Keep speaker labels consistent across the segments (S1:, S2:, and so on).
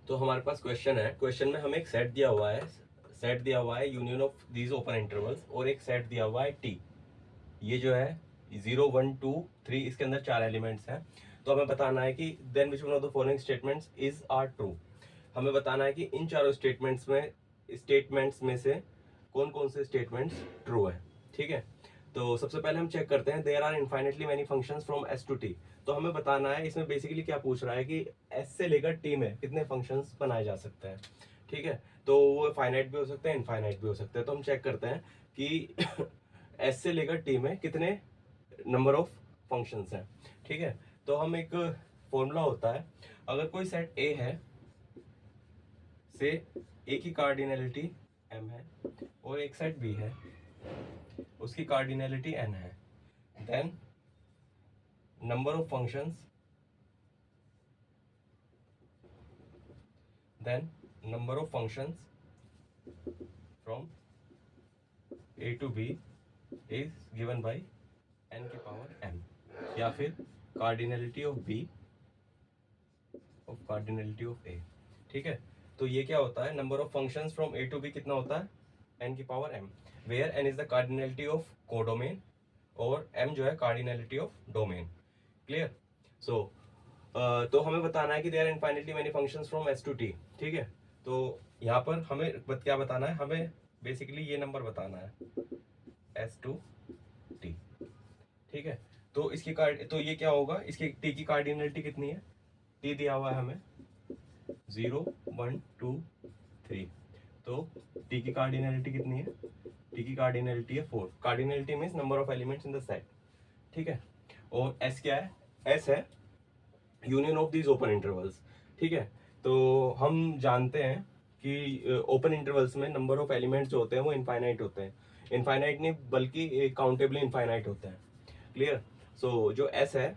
S1: तो हमारे पास क्वेश्चन है, क्वेश्चन में हमें एक सेट दिया हुआ है, union of these open intervals, और एक सेट दिया हुआ है टी। ये जो है 0 1 2 3, इसके अंदर 4 एलिमेंट्स हैं। तो हमें बताना है कि then which one of the following statements is are true. हमें बताना है कि इन चारों स्टेटमेंट्स में से कौन कौन से स्टेटमेंट्स ट्रू है। ठीक है, तो सबसे पहले हम चेक करते हैं, there are infinitely many functions from S to T. तो हमें बताना है, इसमें बेसिकली क्या पूछ रहा है कि एस से लेकर टी में कितने फंक्शंस बनाए जा सकते हैं। ठीक है, तो वो फाइनाइट भी हो सकते हैं, इनफाइनाइट भी हो सकते हैं। तो हम चेक करते हैं कि एस से लेकर टी में कितने नंबर ऑफ फंक्शंस हैं। ठीक है, तो हम एक फॉर्मूला होता है, अगर कोई सेट ए है से ए की कार्डिनलिटी एम है और एक सेट बी है उसकी कार्डिनलिटी एन है, then number of functions from a to b is given by n की पावर m, या फिर cardinality of b of cardinality of a। ठीक है, तो ये क्या होता है, number of functions from a to b कितना होता है, n की power m, where n is the cardinality of codomain और m जो है cardinality of domain. Clear? So तो हमें बताना है कि there infinitely many functions from S to T. ठीक है, तो यहाँ पर हमें क्या बताना है, हमें बेसिकली ये नंबर बताना है एस टू टी। ठीक है, तो इसकी तो ये क्या होगा, इसकी टी की कार्डिनलिटी कितनी है, टी दिया हुआ है हमें 0 1 2 3। तो टी की कार्डिनलिटी कितनी है, टी की कार्डिनलिटी है 4। Cardinality means number of elements in the set. ठीक है, और एस क्या है, एस है union of these open intervals. ठीक है, तो हम जानते हैं कि ओपन इंटरवल्स में नंबर ऑफ एलिमेंट्स जो होते हैं वो इनफाइनाइट होते हैं। इनफाइनाइट नहीं बल्कि काउंटेबली इनफाइनाइट होते हैं। क्लियर? सो जो एस है,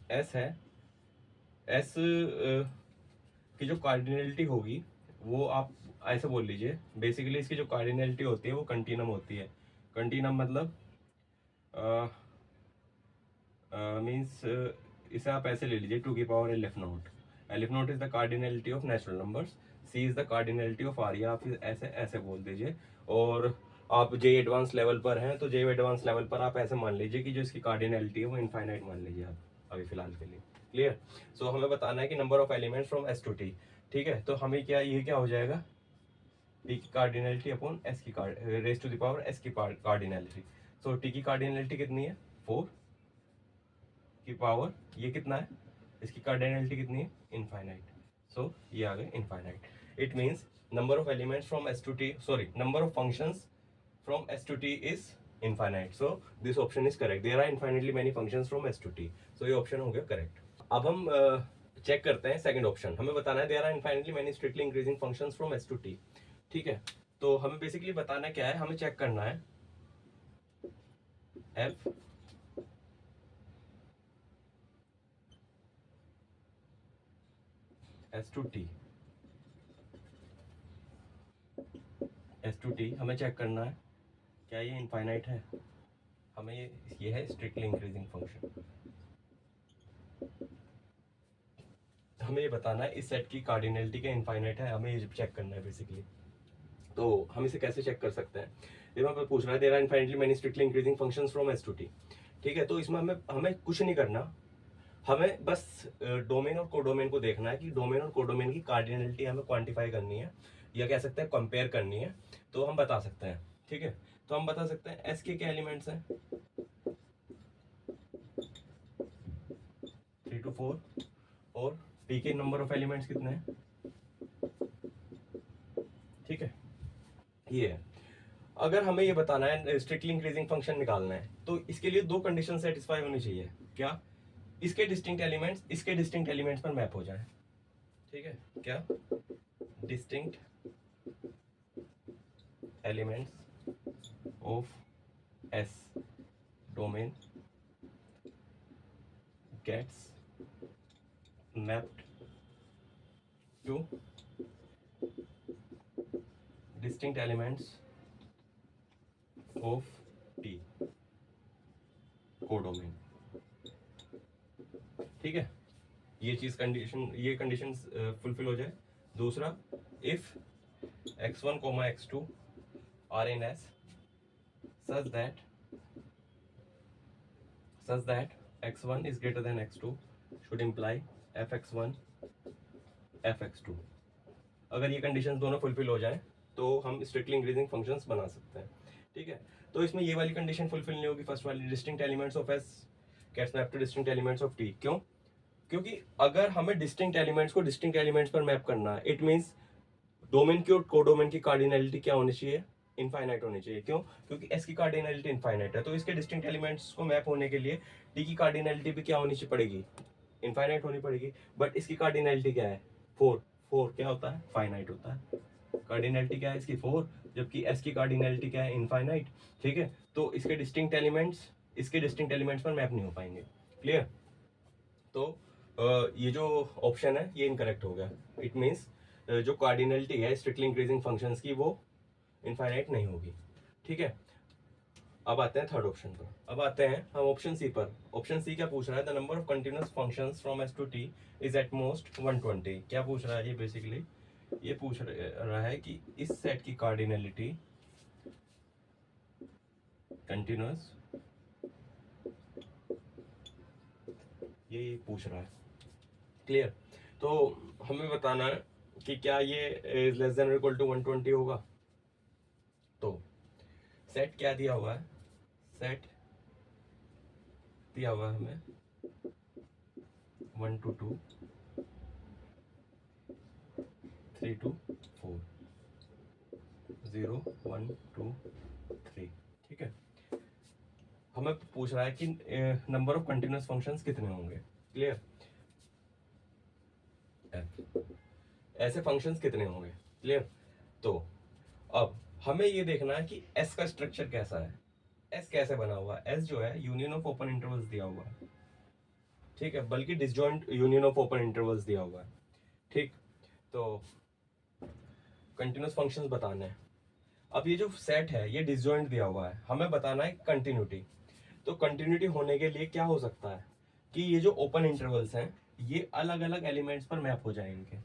S1: एस की जो कार्डिनलिटी होगी वो आप ऐसे बोल लीजिए, बेसिकली इसकी जो कार्डिनलिटी होती है वो कंटिन्यूम होती है। कंटिन्यूम मतलब मीन्स इसे आप ऐसे ले लीजिए, 2 की power L naught. L naught is the cardinality of natural numbers, C is the cardinality of R, या फिर ऐसे ऐसे बोल दीजिए। और आप जे एडवांस लेवल पर हैं तो जे एडवांस लेवल पर आप ऐसे मान लीजिए कि जो इसकी कार्डिनलिटी है वो इनफाइनाइट मान लीजिए आप अभी फिलहाल के लिए। क्लियर? सो हमें बताना है कि number of elements from S to T. ठीक है, तो हमें क्या, ये क्या हो जाएगा, टी की कार्डिनलिटी अपॉन एस की raise to the power S की कार्डिनलिटी। सो टी की कार्डिनलिटी कितनी है, 4 की पावर ये कितना है, इसकी कार्डिनलिटी कितनी है, इनफाइनाइट। सो ये आ गए infinite. It means number of elements from S to T, sorry, number of functions from S to T is infinite. So this option is correct, there are infinitely many functions from S to T. सो ये option हो गया correct. अब हम check करते हैं second option. हमें बताना है there are infinitely many strictly increasing functions from S to T. ठीक है, तो हमें बेसिकली बताना क्या है, हमें चेक करना है F S to T, S to T हमें चेक करना है क्या ये इनफाइनाइट है। हमें ये है स्ट्रिक्टली इंक्रीजिंग फंक्शन। हमें ये बताना है इस सेट की कार्डिनलिटी क्या इनफाइनाइट है, हमें ये चेक करना है बेसिकली। तो हम इसे कैसे चेक कर सकते हैं, ये वहाँ पर पूछ रहा है there are infinitely many strictly increasing functions from S to T. ठीक है, तो इसमें हमें हमें कुछ नहीं करना, हमें बस डोमेन और कोडोमेन को देखना है कि डोमेन और कोडोमेन की कार्डिनलिटी हमें क्वांटिफाई करनी है, या कह सकते हैं कंपेयर करनी है। तो हम बता सकते हैं। ठीक है, तो हम बता सकते हैं एस के क्या एलिमेंट्स हैं, 3 to 4, और टी के नंबर ऑफ एलिमेंट्स कितने हैं। ठीक है, ये है। अगर हमें ये बताना है स्ट्रिक्टली इंक्रीजिंग फंक्शन निकालना है तो इसके लिए दो कंडीशन सेटिस्फाई होनी चाहिए। क्या, इसके डिस्टिंक्ट एलिमेंट्स इसके डिस्टिंक्ट एलिमेंट्स पर मैप हो जाए। ठीक है, क्या, distinct elements of S domain gets mapped to distinct elements of T codomain. ठीक है, ये चीज कंडीशन, ये कंडीशन फुलफिल हो जाए दूसरा, if x1, x2 are in S such that x1 is greater than x2 should imply fx1 fx2। अगर ये कंडीशंस दोनों फुलफिल हो जाए तो हम स्ट्रिक्टली इंक्रीजिंग फंक्शंस बना सकते हैं। ठीक है, तो इसमें ये वाली कंडीशन फुलफिल नहीं होगी, फर्स्ट वाली, distinct elements of S gets map to distinct elements of T. क्यों? क्योंकि अगर हमें डिस्टिंक्ट एलिमेंट्स को डिस्टिंक्ट एलिमेंट्स पर मैप करना है, इट मीन्स डोमेन की और कोडोमेन की कार्डिनलिटी क्या होनी चाहिए? इनफाइनाइट होनी चाहिए। क्यों? क्योंकि एस की कार्डिनलिटी इनफाइनाइट है, तो इसके डिस्टिंक्ट एलिमेंट्स को मैप होने के लिए टी की कार्डिनलिटी भी क्या होनी पड़ेगी? इनफाइनाइट होनी पड़ेगी। बट इसकी कार्डिनलिटी क्या है? 4। 4 क्या होता है? फाइनाइट होता है। कार्डिनलिटी क्या है इसकी? 4, जबकि एस की कार्डिनलिटी क्या है? इनफाइनाइट। ठीक है, तो इसके डिस्टिंक्ट एलिमेंट्स पर मैप नहीं हो पाएंगे। क्लियर? तो ये जो ऑप्शन है ये इनकरेक्ट हो गया। इट मीन्स जो कार्डिनलिटी है स्ट्रिक्टली इंक्रीजिंग फंक्शंस की, वो इनफाइनाइट नहीं होगी। ठीक है, अब आते हैं थर्ड ऑप्शन पर। अब आते हैं हम ऑप्शन सी पर। ऑप्शन सी क्या पूछ रहा है? The number of continuous functions from S to T is at most 120। क्या पूछ रहा है ये? बेसिकली ये पूछ रहा है कि इस सेट की कार्डिनलिटी कंटिन्यूअस, ये पूछ रहा है। क्लियर? तो हमें बताना है कि क्या ये is less than equal to 120 होगा। तो सेट क्या दिया हुआ है? सेट दिया हुआ है हमें 1 to 2, 3 to 4, 0 1 2 3। ठीक है, हमें पूछ रहा है कि नंबर ऑफ कंटिन्यूअस फंक्शंस कितने होंगे। क्लियर? ऐसे फंक्शंस कितने होंगे। क्लियर? तो अब हमें ये देखना है कि एस का स्ट्रक्चर कैसा है, एस कैसे बना हुआ है। एस जो है यूनियन ऑफ ओपन इंटरवल्स दिया हुआ है। ठीक है, बल्कि disjoint union of open intervals दिया हुआ है। ठीक, तो कंटिन्यूअस फंक्शंस बताने हैं। अब ये जो सेट है ये डिसजॉइंट दिया हुआ है, हमें बताना है कंटिन्यूटी। तो कंटिन्यूटी होने के लिए क्या हो सकता है कि ये जो ओपन इंटरवल्स हैं ये अलग अलग एलिमेंट्स पर मैप हो जाएंगे।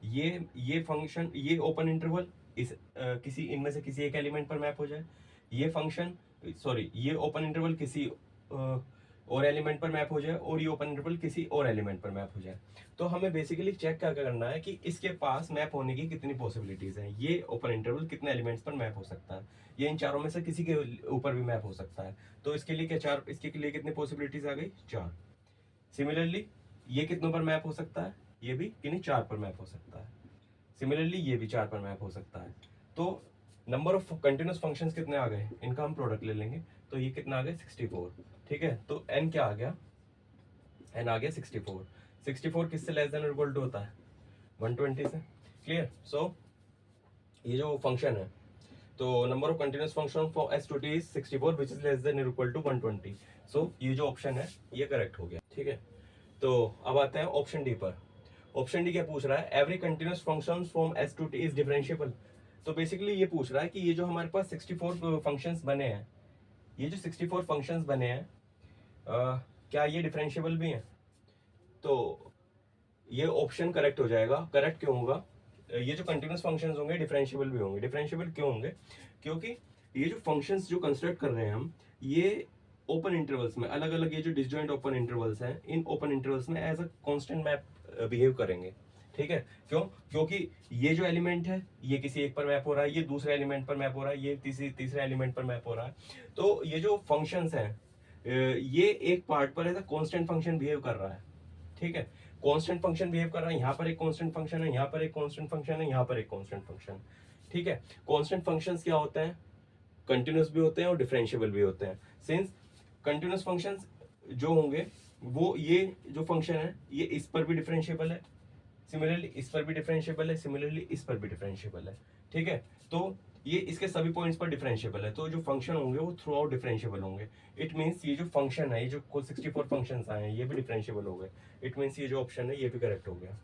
S1: ये फंक्शन, ये ओपन इंटरवल इस किसी इनमें से किसी एक एलिमेंट पर मैप हो जाए, ये फंक्शन सॉरी ये ओपन इंटरवल किसी और एलिमेंट पर मैप हो जाए, और ये ओपन इंटरवल किसी और एलिमेंट पर मैप हो जाए। तो हमें बेसिकली चेक क्या करना है कि इसके पास मैप होने की कितनी पॉसिबिलिटीज हैं। ये ओपन इंटरवल कितने एलिमेंट्स पर मैप हो सकता है, ये इन चारों में से किसी के ऊपर भी मैप हो सकता है। तो इसके लिए क्या चार, इसके लिए कितनी पॉसिबिलिटीज आ गई? 4। सिमिलरली ये कितनों पर मैप हो सकता है? ये भी किन्हीं 4 पर मैप हो सकता है। सिमिलरली ये भी 4 पर मैप हो सकता है। तो नंबर ऑफ कंटिन्यूअस फंक्शंस कितने आ गए? इनका हम प्रोडक्ट ले लेंगे। तो ये कितना आ गया? 64। ठीक है, तो n क्या आ गया? n आ गया 64। 64 किससे लेस देन इक्वल टू होता है? 120 से। क्लियर? सो ये जो फंक्शन है, तो number of continuous function for s to t is 64 which is less than equal to 120। So ये जो ऑप्शन है ये करेक्ट हो गया। ठीक है, तो अब आते हैं ऑप्शन डी पर। ऑप्शन डी क्या पूछ रहा है? Every continuous function from s to t is differentiable. तो बेसिकली ये पूछ रहा है कि ये जो हमारे पास 64 फंक्शंस बने हैं, ये जो 64 फंक्शंस बने हैं क्या ये डिफरेंशिएबल भी हैं? तो ये ऑप्शन करेक्ट हो जाएगा। करेक्ट क्यों होगा? ये जो कंटिन्यूअस फंक्शंस होंगे डिफरेंशिएबल भी होंगे। डिफरेंशिएबल क्यों होंगे? क्योंकि ये जो फंक्शंस जो कंस्ट्रक्ट कर रहे हैं हम, ये ओपन इंटरवल्स में अलग अलग, ये जो डिसजॉइंट ओपन इंटरवल्स हैं, इन ओपन इंटरवल्स में as a constant map behave करेंगे। ठीक है, क्यों? क्योंकि ये जो एलिमेंट है ये किसी एक पर मैप हो रहा है, ये दूसरे एलिमेंट पर मैप हो रहा है, ये तीसरे एलिमेंट पर मैप हो रहा है। तो ये जो फंक्शंस हैं ये एक पार्ट पर as a constant function behave कर रहा है। ठीक है, कांस्टेंट फंक्शन बिहेव कर रहा है, यहाँ पर एक कांस्टेंट फंक्शन है, यहाँ पर एक कांस्टेंट फंक्शन है, यहाँ पर एक कांस्टेंट फंक्शन। ठीक है, कांस्टेंट फंक्शंस क्या होते हैं? कंटिन्यूअस भी होते हैं और डिफरेंशिएबल भी होते हैं। सिंस कंटिन्यूअस फंक्शंस जो होंगे वो, ये जो फंक्शन है ये इस पर भी डिफरेंशिएबल है, सिमिलरली इस पर भी डिफरेंशिएबल है, सिमिलरली इस पर भी डिफरेंशिएबल है। ठीक है, तो ये इसके सभी पॉइंट्स पर डिफरेंशिएबल है, तो जो फंक्शन होंगे वो थ्रू आउट डिफरेंशिएबल होंगे। इट मीन्स ये जो फंक्शन है, ये जो कुल 64 फंक्शंस आए हैं ये भी डिफरेंशिएबल हो गए। इट मीन्स ये जो ऑप्शन है ये भी करेक्ट हो गया।